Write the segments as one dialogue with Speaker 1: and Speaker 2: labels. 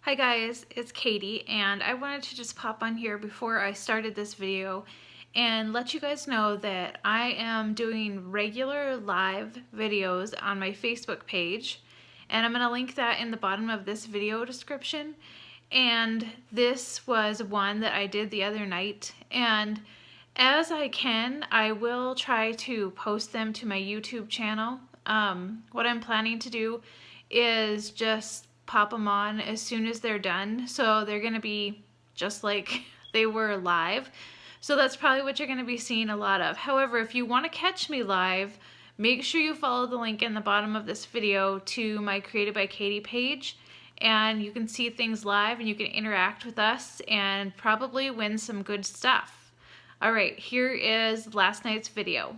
Speaker 1: Hi guys, it's Katie, and I wanted to just pop on here before I started this video and let you guys know that I am doing regular live videos on my Facebook page, and I'm going to link that in the bottom of this video description. And this was one that I did the other night, and as I can, I will try to post them to my YouTube channel. What I'm planning to do is just pop them on as soon as they're done, so they're gonna be just like they were live. So that's probably what you're gonna be seeing a lot of. However, if you want to catch me live, make sure you follow the link in the bottom of this video to my Created by Katie page, and you can see things live and you can interact with us and probably win some good stuff. Alright, here is last night's video.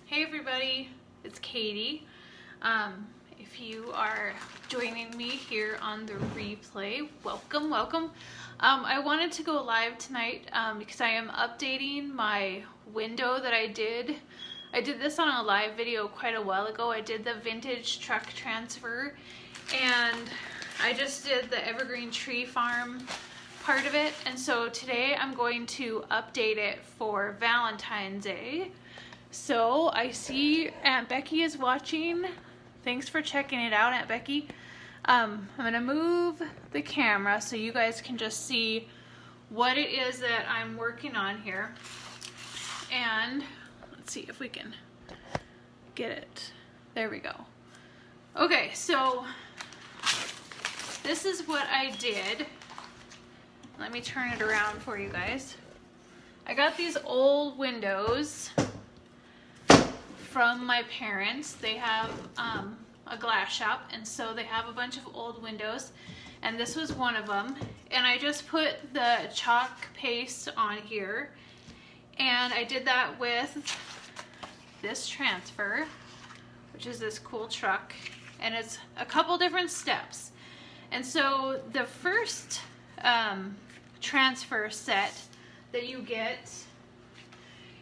Speaker 1: Hey everybody, it's Katie. If you are joining me here on the replay, welcome, welcome. I wanted to go live tonight because I am updating my window that I did. I did this on a live video quite a while ago. I did the vintage truck transfer, and I just did the evergreen tree farm part of it. And so today I'm going to update it for Valentine's Day. So I see Aunt Becky is watching. Thanks for checking it out, Aunt Becky. I'm gonna move the camera so you guys can just see what it is that I'm working on here. And let's see if we can get it. There we go. Okay, so this is what I did. Let me turn it around for you guys. I got these old windows from my parents. They have a glass shop, and so they have a bunch of old windows, and this was one of them. And I just put the chalk paste on here, and I did that with this transfer, which is this cool truck, and it's a couple different steps. And so the first transfer set that you get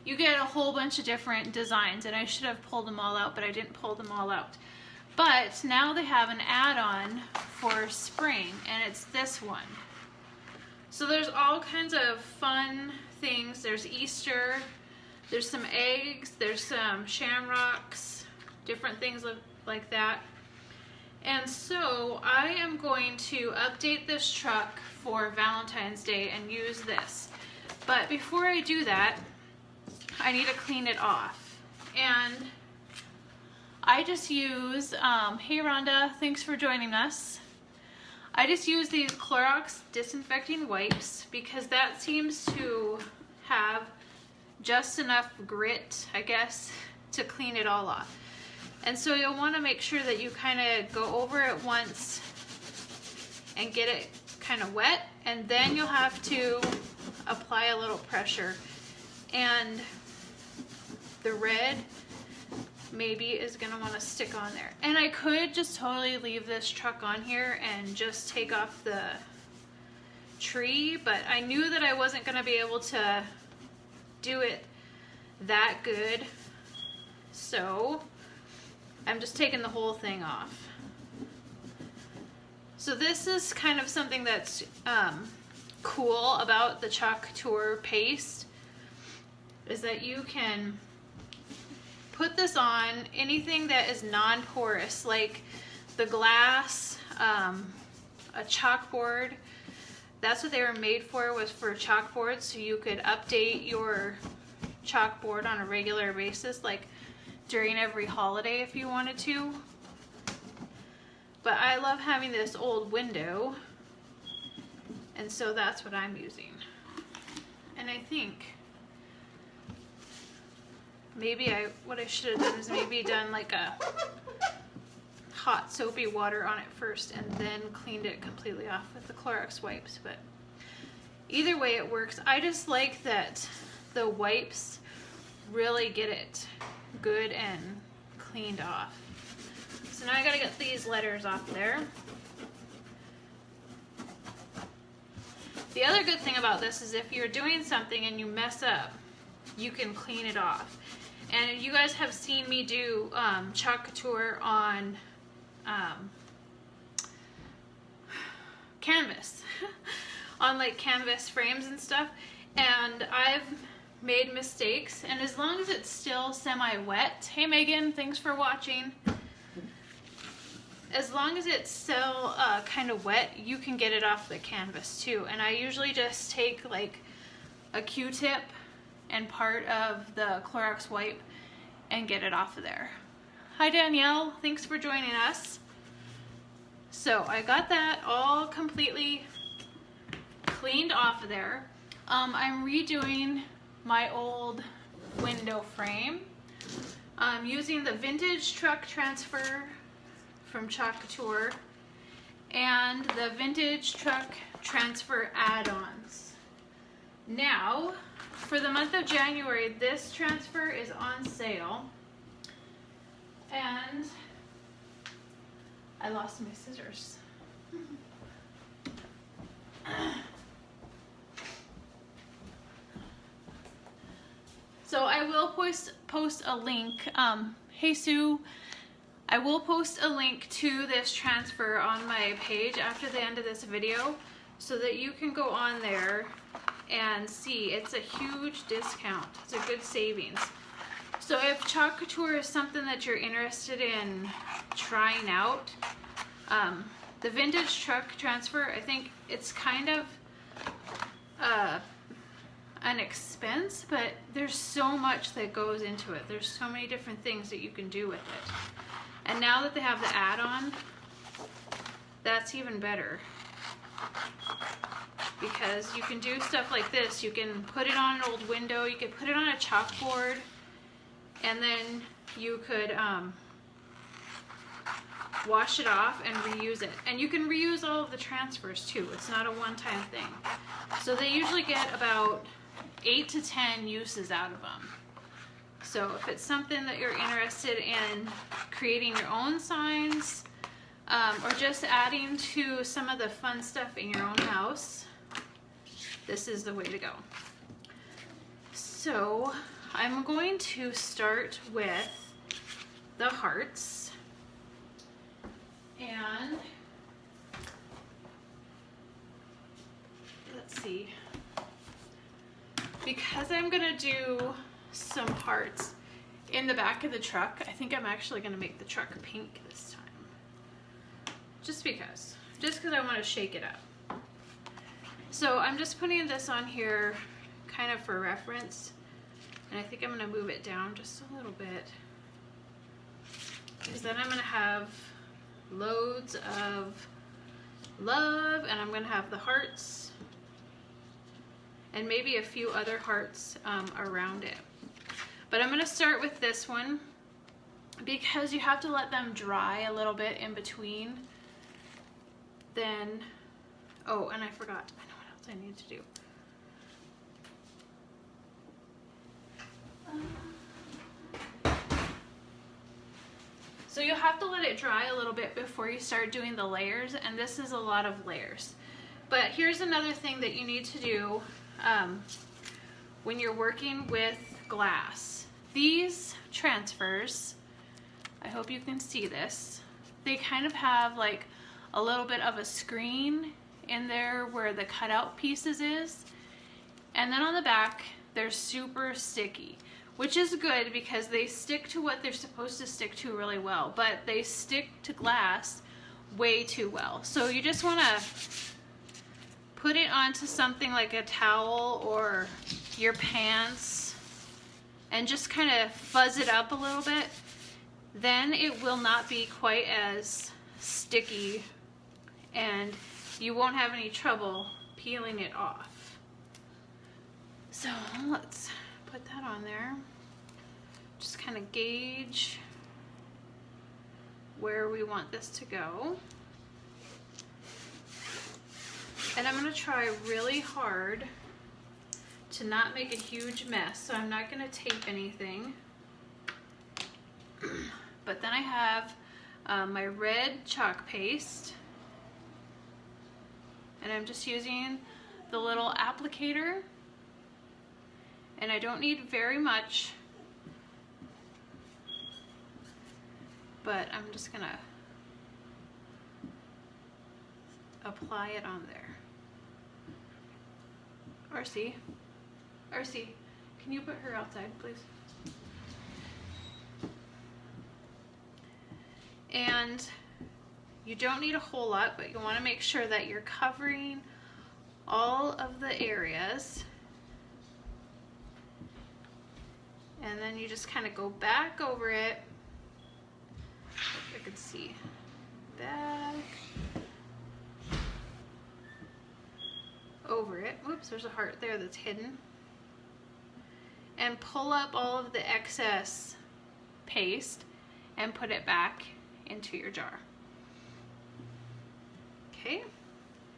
Speaker 1: a whole bunch of different designs, and I should have pulled them all out, but I didn't pull them all out. But now they have an add-on for spring, and it's this one. So there's all kinds of fun things. There's Easter, there's some eggs, there's some shamrocks, different things like that. And so I am going to update this truck for Valentine's Day and use this. But before I do that, I need to clean it off. And I just use, hey Rhonda, thanks for joining us. I just use these Clorox disinfecting wipes because that seems to have just enough grit, I guess, to clean it all off. And so you'll want to make sure that you kind of go over it once and get it kind of wet, and then you'll have to apply a little pressure. And the red maybe is going to want to stick on there. And I could just totally leave this truck on here and just take off the tree, but I knew that I wasn't going to be able to do it that good, so I'm just taking the whole thing off. So this is kind of something that's cool about the Couture paste, is that you can put this on anything that is non-porous, like the glass, a chalkboard. That's what they were made for, was for chalkboards, so you could update your chalkboard on a regular basis, like during every holiday if you wanted to. But I love having this old window, and so that's what I'm using. And I think maybe what I should have done is maybe done like a hot soapy water on it first and then cleaned it completely off with the Clorox wipes. But either way it works. I just like that the wipes really get it good and cleaned off. So now I gotta get these letters off there. The other good thing about this is if you're doing something and you mess up, you can clean it off. And you guys have seen me do Couture on canvas, on like canvas frames and stuff, and I've made mistakes, and as long as it's still semi-wet, hey Megan, thanks for watching, as long as it's still kind of wet, you can get it off the canvas too. And I usually just take like a Q-tip and part of the Clorox wipe and get it off of there. Hi Danielle, thanks for joining us. So I got that all completely cleaned off of there. I'm redoing my old window frame. I'm using the vintage truck transfer from Couture and the vintage truck transfer add-ons. Now, for the month of January, this transfer is on sale, and I lost my scissors. So I will post a link. Hey Sue, I will post a link to this transfer on my page after the end of this video so that you can go on there and see. It's a huge discount. It's a good savings. So if Couture is something that you're interested in trying out, the vintage truck transfer, I think it's kind of an expense, but there's so much that goes into it. There's so many different things that you can do with it. And now that they have the add-on, that's even better. Because you can do stuff like this. You can put it on an old window, you could put it on a chalkboard, and then you could wash it off and reuse it. And you can reuse all of the transfers too. It's not a one-time thing. So they usually get about 8 to 10 uses out of them. So if it's something that you're interested in creating your own signs, or just adding to some of the fun stuff in your own house, this is the way to go. So I'm going to start with the hearts, and let's see, because I'm gonna do some hearts in the back of the truck, I think I'm actually gonna make the truck pink this time. Just because I want to shake it up. So I'm just putting this on here kind of for reference, and I think I'm going to move it down just a little bit, because then I'm going to have loads of love, and I'm going to have the hearts and maybe a few other hearts around it. But I'm going to start with this one because you have to let them dry a little bit in between. Then, oh, and I forgot, I know what else I need to do. So you'll have to let it dry a little bit before you start doing the layers, and this is a lot of layers. But here's another thing that you need to do when you're working with glass. These transfers, I hope you can see this, they kind of have like a little bit of a screen in there where the cutout pieces is, and then on the back they're super sticky, which is good because they stick to what they're supposed to stick to really well, but they stick to glass way too well. So you just want to put it onto something like a towel or your pants and just kind of fuzz it up a little bit. Then it will not be quite as sticky, and you won't have any trouble peeling it off. So let's put that on there. Just kind of gauge where we want this to go. And I'm going to try really hard to not make a huge mess, so I'm not going to tape anything. But then I have my red chalk paste, and I'm just using the little applicator, and I don't need very much, but I'm just gonna apply it on there. RC, can you put her outside, please? And you don't need a whole lot, but you want to make sure that you're covering all of the areas. And then you just kind of go back over it. If I could see. Back. Over it. Whoops, there's a heart there that's hidden. And pull up all of the excess paste and put it back into your jar. Okay.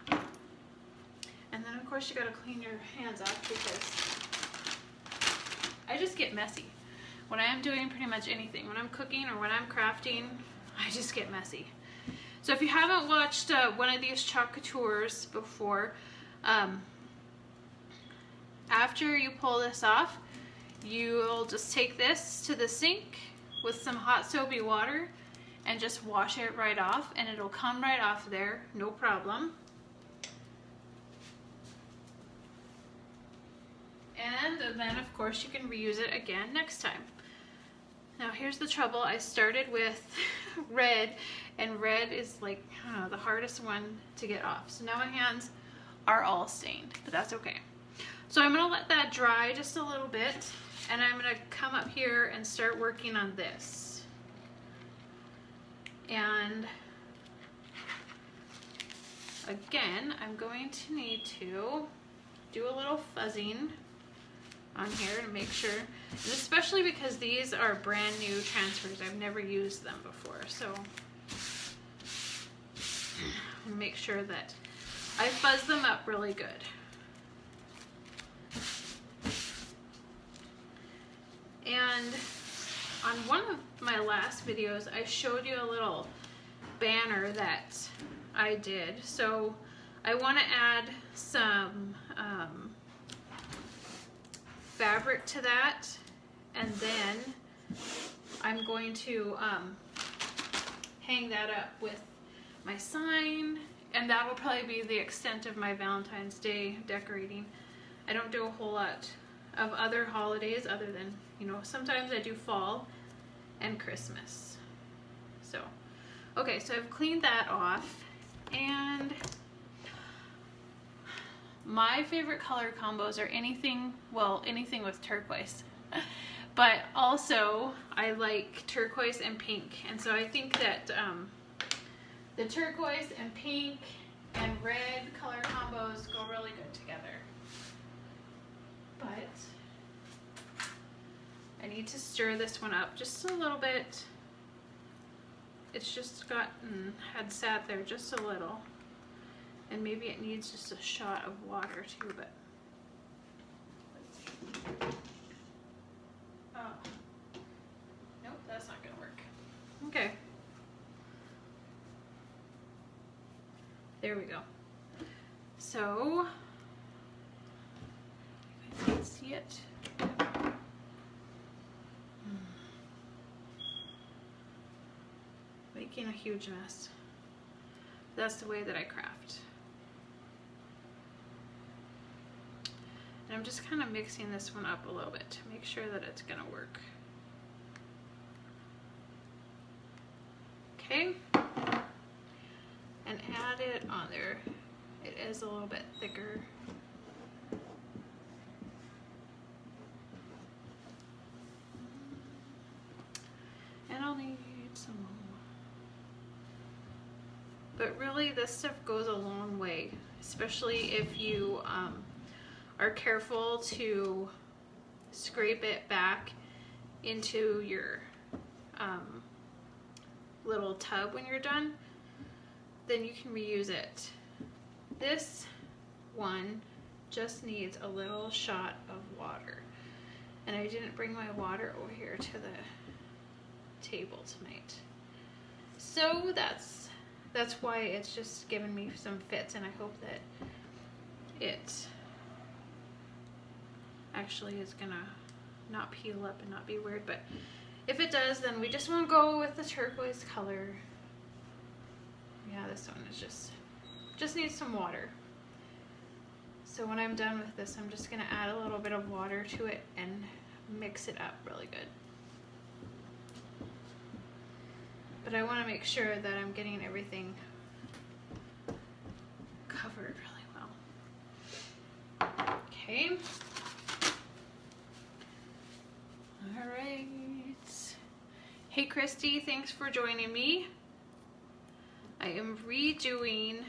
Speaker 1: And then of course you gotta clean your hands off because I just get messy. When I am doing pretty much anything, when I'm cooking or when I'm crafting, I just get messy. So if you haven't watched one of these chalk Coutures before, after you pull this off, you'll just take this to the sink with some hot soapy water and just wash it right off, and it'll come right off there, no problem. And then of course you can reuse it again next time. Now here's the trouble, I started with red, and red is like, I don't know, the hardest one to get off. So now my hands are all stained, but that's okay. So I'm gonna let that dry just a little bit, and I'm gonna come up here and start working on this. And again, I'm going to need to do a little fuzzing on here to make sure, and especially because these are brand new transfers. I've never used them before, so I'm make sure that I fuzz them up really good. And on one of my last videos, I showed you a little banner that I did. So I want to add some fabric to that, and then I'm going to hang that up with my sign, and that will probably be the extent of my Valentine's Day decorating. I don't do a whole lot of other holidays other than, you know, sometimes I do fall and Christmas. So, okay, so I've cleaned that off, and my favorite color combos are anything, well, anything with turquoise. But also, I like turquoise and pink, and so I think that the turquoise and pink and red color combos go really good together. But I need to stir this one up just a little bit. It's just had sat there just a little, and maybe it needs just a shot of water too, but oh, nope, that's not gonna work. Okay, there we go. So you guys can see it. Making a huge mess. That's the way that I craft. And I'm just kind of mixing this one up a little bit to make sure that it's gonna work. Okay, and add it on there. It is a little bit thicker. And I'll need some more. But really, this stuff goes a long way, especially if you are careful to scrape it back into your little tub when you're done. Then you can reuse it. This one just needs a little shot of water, and I didn't bring my water over here to the table tonight, so that's why it's just given me some fits, and I hope that actually is gonna not peel up and not be weird, but if it does, then we just won't go with the turquoise color. Yeah, this one is just needs some water. So when I'm done with this, I'm just gonna add a little bit of water to it and mix it up really good. But I wanna make sure that I'm getting everything covered really well. Okay. All right. Hey Christy, thanks for joining me. I am redoing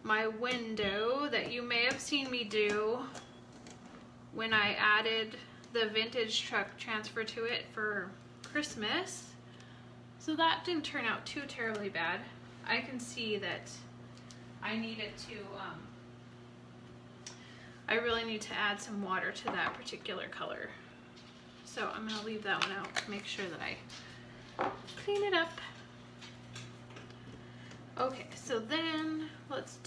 Speaker 1: my window that you may have seen me do when I added the vintage truck transfer to it for Christmas. So that didn't turn out too terribly bad. I can see that I needed to, I really need to add some water to that particular color. So I'm gonna leave that one out to make sure that I clean it up. Okay, so then let's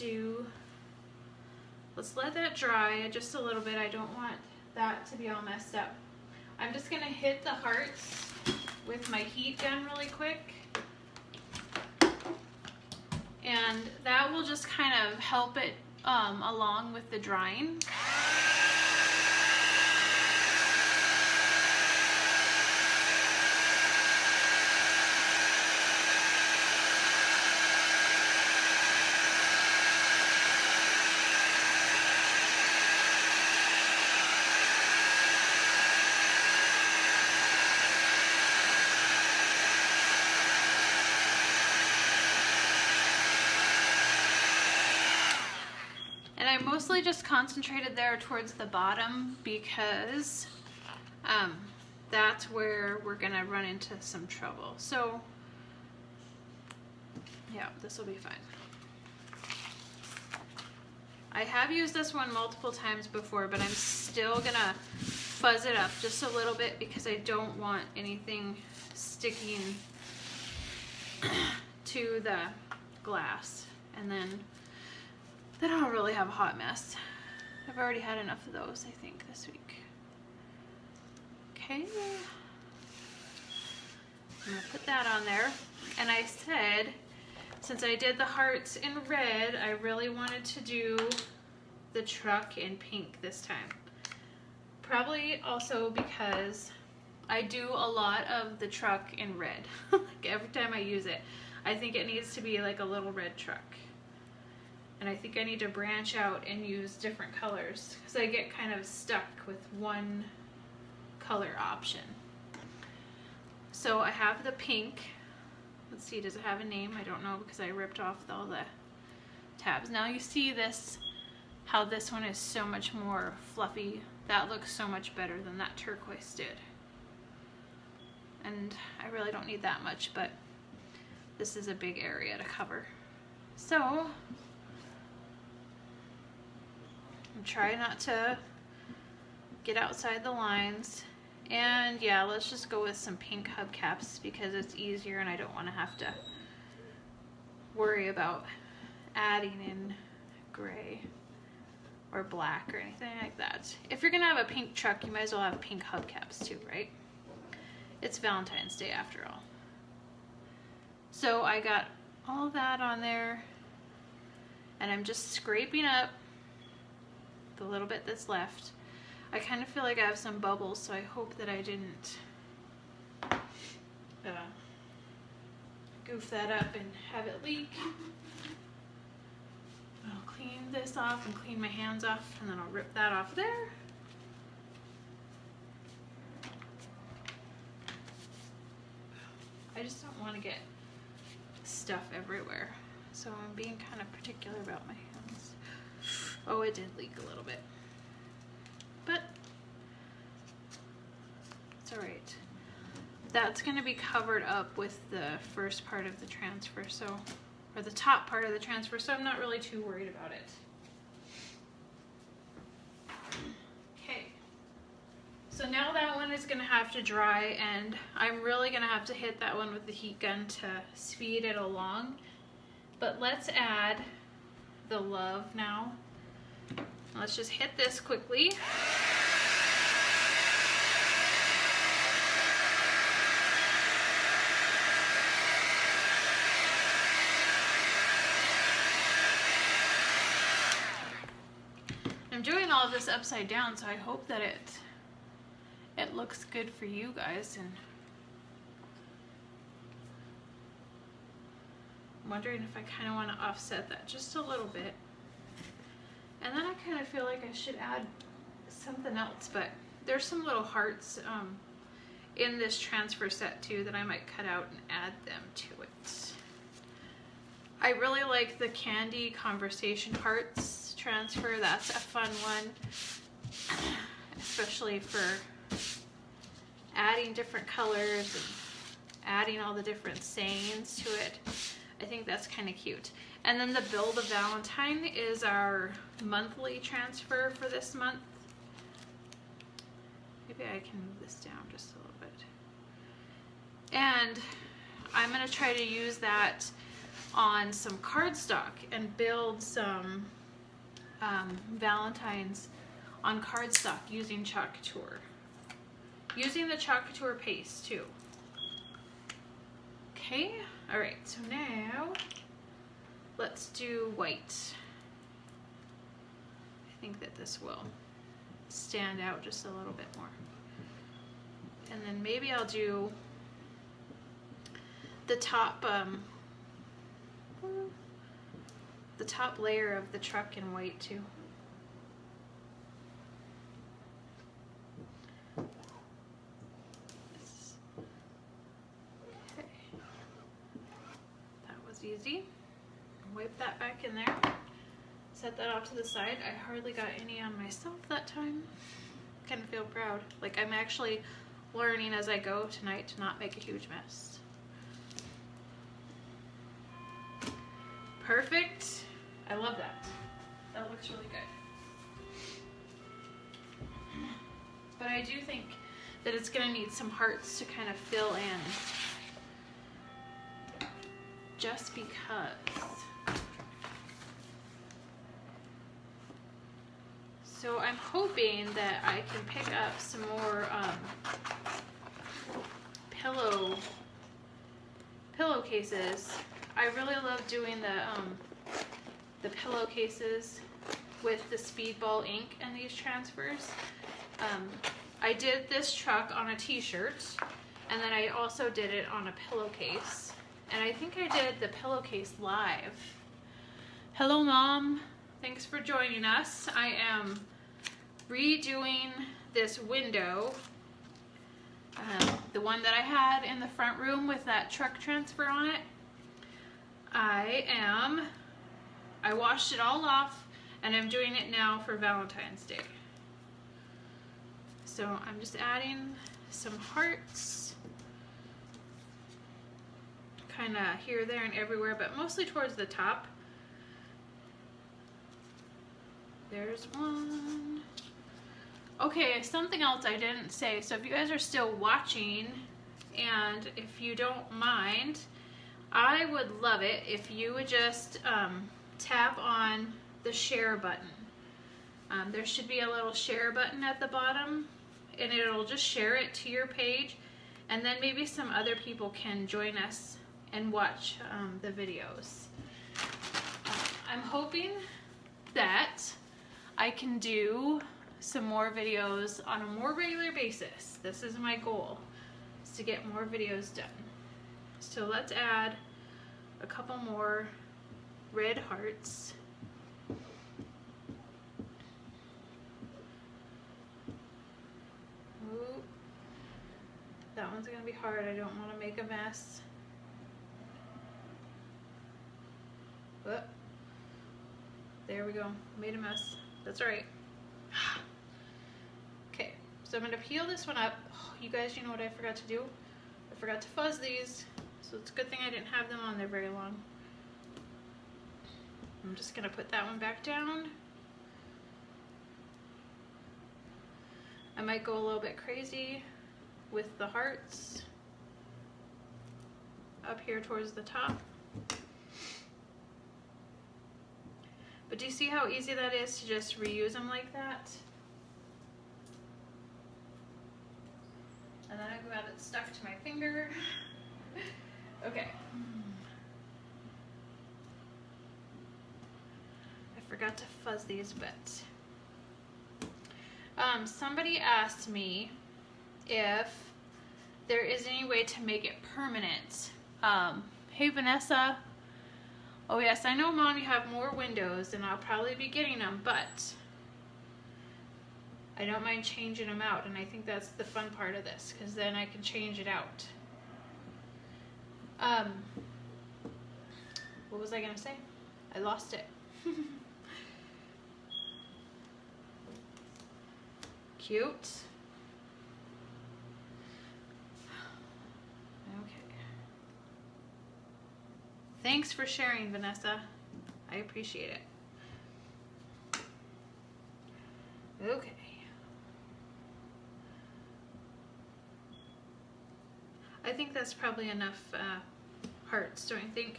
Speaker 1: let that dry just a little bit. I don't want that to be all messed up. I'm just gonna hit the hearts with my heat gun really quick. And that will just kind of help it along with the drying. I mostly just concentrated there towards the bottom because that's where we're gonna run into some trouble. So yeah, this will be fine. I have used this one multiple times before, but I'm still gonna fuzz it up just a little bit because I don't want anything sticking to the glass, and then I'll really have a hot mess. I've already had enough of those, I think, this week. Okay. I'm gonna put that on there. And I said, since I did the hearts in red, I really wanted to do the truck in pink this time. Probably also because I do a lot of the truck in red. Like every time I use it, I think it needs to be like a little red truck. And I think I need to branch out and use different colors because I get kind of stuck with one color option. So I have the pink. Let's see, does it have a name? I don't know because I ripped off all the tabs. Now you see this, how this one is so much more fluffy. That looks so much better than that turquoise did. And I really don't need that much, but this is a big area to cover. So try not to get outside the lines, and yeah, let's just go with some pink hubcaps because it's easier and I don't want to have to worry about adding in gray or black or anything like that. If you're gonna have a pink truck, you might as well have pink hubcaps too, right? It's Valentine's Day after all. So I got all that on there and I'm just scraping up the little bit that's left. I kind of feel like I have some bubbles, so I hope that I didn't goof that up and have it leak. I'll clean this off and clean my hands off, and then I'll rip that off there. I just don't want to get stuff everywhere, so I'm being kind of particular about my hands. Oh, it did leak a little bit, but it's all right. That's going to be covered up with the first part of the transfer, so, or the top part of the transfer, so I'm not really too worried about it. Okay, so now that one is going to have to dry, and I'm really going to have to hit that one with the heat gun to speed it along. But let's add the love now. Let's just hit this quickly. this upside down, so I hope that it looks good for you guys. And I'm wondering if I kind of want to offset that just a little bit. And then I kind of feel like I should add something else, but there's some little hearts in this transfer set too that I might cut out and add them to it. I really like the Candy Conversation Hearts transfer. That's a fun one, especially for adding different colors and adding all the different sayings to it. I think that's kind of cute. And then the Build a Valentine is our monthly transfer for this month. Maybe I can move this down just a little bit. And I'm going to try to use that on some cardstock and build some Valentines on cardstock using Couture. Using the Couture paste too. Okay, alright, so now let's do white. I think that this will stand out just a little bit more. And then maybe I'll do the top layer of the truck in white too. Okay. That was easy. Wipe that back in there. Set that off to the side. I hardly got any on myself that time. Kind of feel proud. Like I'm actually learning as I go tonight to not make a huge mess. Perfect. I love that. That looks really good. But I do think that it's gonna need some hearts to kind of fill in. Just because. So I'm hoping that I can pick up some more pillowcases. I really love doing the pillowcases with the Speedball ink and these transfers. I did this truck on a t-shirt, and then I also did it on a pillowcase. And I think I did the pillowcase live. Hello, Mom. Thanks for joining us. I am redoing this window, the one that I had in the front room with that truck transfer on it. I washed it all off, and I'm doing it now for Valentine's Day. So I'm just adding some hearts, kind of here, there, and everywhere, but mostly towards the top. There's one. Okay, something else I didn't say. So if you guys are still watching, and if you don't mind, I would love it if you would just tap on the share button. There should be a little share button at the bottom, and it'll just share it to your page, and then maybe some other people can join us and watch the videos. I'm hoping that I can do some more videos on a more regular basis. This is my goal, is to get more videos done. So let's add a couple more red hearts. Ooh, that one's gonna be hard. I don't want to make a mess. Oh, there we go. Made a mess. That's all right. Okay, so I'm gonna peel this one up. Oh, you guys, you know what I forgot to do? I forgot to fuzz these. So it's a good thing I didn't have them on there very long. I'm just gonna put that one back down. I might go a little bit crazy with the hearts up here towards the top. But do you see how easy that is to just reuse them like that? And then I got it stuck to my finger. Okay. I forgot to fuzz these, but somebody asked me if there is any way to make it permanent. Hey Vanessa. Oh yes, I know Mom, you have more windows and I'll probably be getting them, but I don't mind changing them out, and I think that's the fun part of this, because then I can change it out. What was I gonna say? I lost it. Cute. Okay. Thanks for sharing, Vanessa. I appreciate it. Okay. I think that's probably enough hearts, don't you think?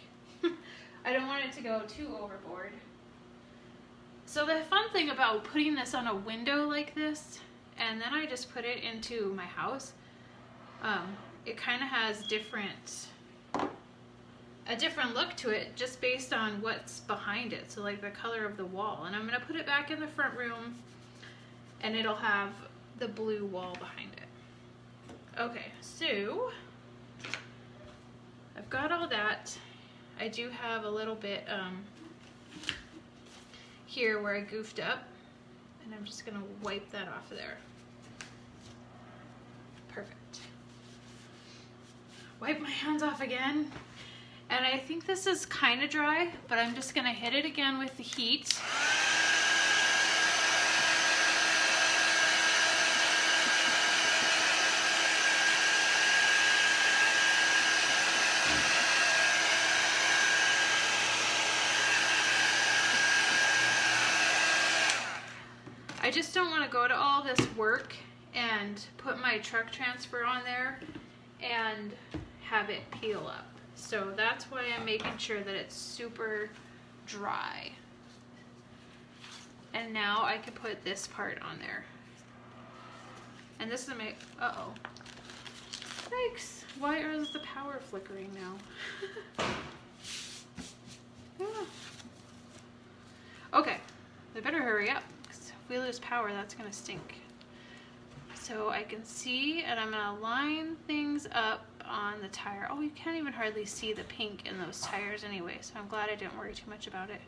Speaker 1: I don't want it to go too overboard. So the fun thing about putting this on a window like this, and then I just put it into my house, it kind of has a different look to it just based on what's behind it. So like the color of the wall. And I'm going to put it back in the front room and it'll have the blue wall behind it. Okay, so I've got all that. I do have a little bit here where I goofed up, and I'm just gonna wipe that off of there. Perfect. Wipe my hands off again. And I think this is kind of dry, but I'm just gonna hit it again with the heat. I just don't want to go to all this work and put my truck transfer on there and have it peel up. So that's why I'm making sure that it's super dry. And now I can put this part on there. And this is my, uh-oh. Yikes, why is the power flickering now? Yeah. Okay, I better hurry up. If we lose power, that's gonna stink. So I can see, and I'm gonna line things up on the tire. Oh, you can't even hardly see the pink in those tires anyway, so I'm glad I didn't worry too much about it.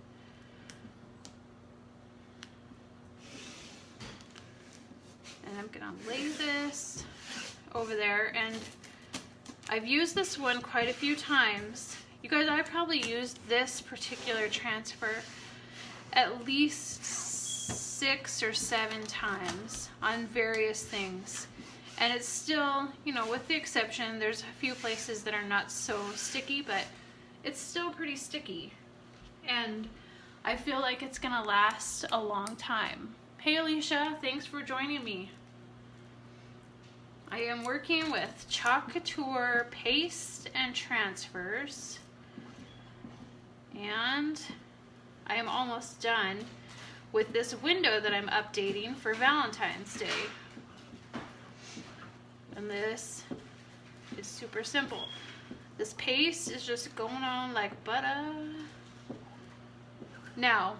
Speaker 1: And I'm gonna lay this over there, and I've used this one quite a few times. You guys, I probably used this particular transfer at least 6 or 7 times on various things, and it's still, you know, with the exception, there's a few places that are not so sticky, but it's still pretty sticky, and I feel like it's gonna last a long time. Hey Alicia, thanks for joining me. I am working with Couture paste and transfers, and I am almost done with this window that I'm updating for Valentine's Day. And this is super simple. This paste is just going on like butter. Now,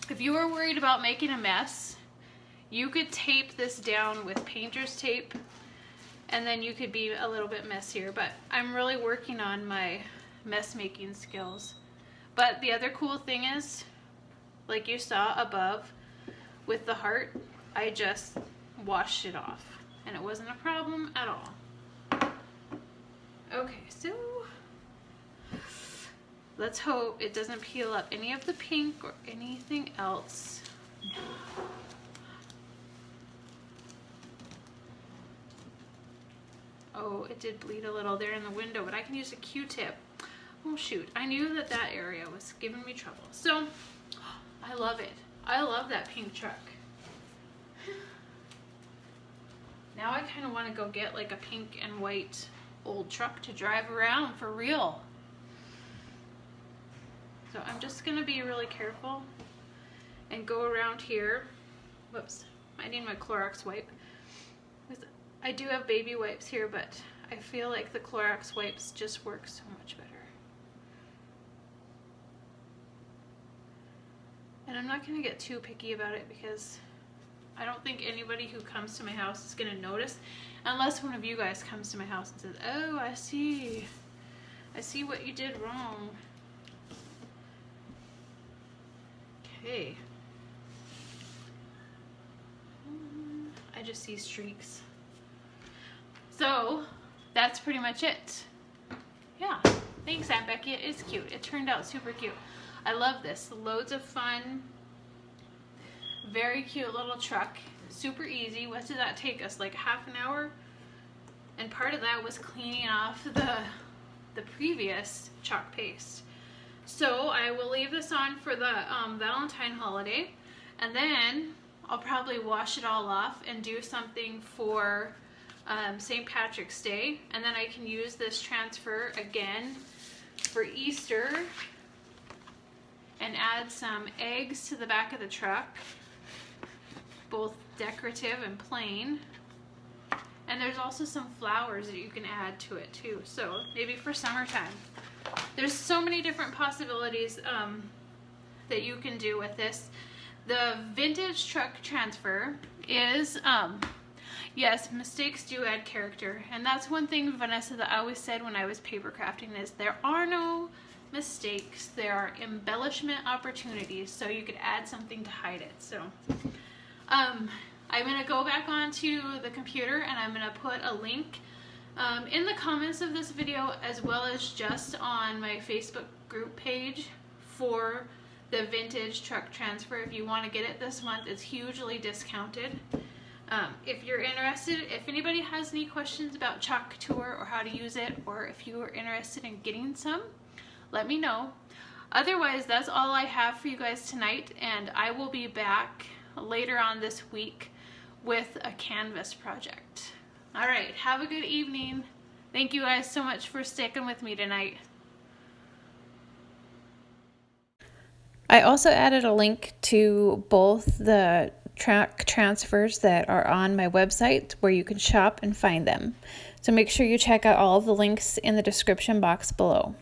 Speaker 1: if you are worried about making a mess, you could tape this down with painter's tape, and then you could be a little bit messier, but I'm really working on my mess making skills. But the other cool thing is, like you saw above with the heart, I just washed it off and it wasn't a problem at all. Okay, so let's hope it doesn't peel up any of the pink or anything else. Oh, it did bleed a little there in the window, but I can use a Q-tip. Oh shoot, I knew that that area was giving me trouble. So I love it. I love that pink truck. Now I kind of want to go get like a pink and white old truck to drive around for real. So I'm just going to be really careful and go around here. Whoops, I need my Clorox wipe. I do have baby wipes here, but I feel like the Clorox wipes just work so much better. And I'm not going to get too picky about it because I don't think anybody who comes to my house is going to notice, unless one of you guys comes to my house and says, oh, I see what you did wrong. Okay. I just see streaks. So that's pretty much it. Yeah, thanks Aunt Becky. It is cute. It turned out super cute. I love this. Loads of fun. Very cute little truck. Super easy. What did that take us? Like half an hour? And part of that was cleaning off the previous chalk paste. So I will leave this on for the Valentine holiday, and then I'll probably wash it all off and do something for St. Patrick's Day, and then I can use this transfer again for Easter and add some eggs to the back of the truck, both decorative and plain. And there's also some flowers that you can add to it too, so maybe for summertime. There's so many different possibilities that you can do with this. The vintage truck transfer is, yes, mistakes do add character. And that's one thing, Vanessa, that I always said when I was paper crafting is there are no mistakes. There are embellishment opportunities, so you could add something to hide it. So I'm going to go back onto the computer and I'm going to put a link in the comments of this video, as well as just on my Facebook group page for the vintage truck transfer. If you want to get it this month, it's hugely discounted. If you're interested, if anybody has any questions about Couture or how to use it, or if you are interested in getting some, let me know. Otherwise, that's all I have for you guys tonight, and I will be back later on this week with a canvas project. All right, have a good evening. Thank you guys so much for sticking with me tonight.
Speaker 2: I also added a link to both the track transfers that are on my website where you can shop and find them. So make sure you check out all of the links in the description box below.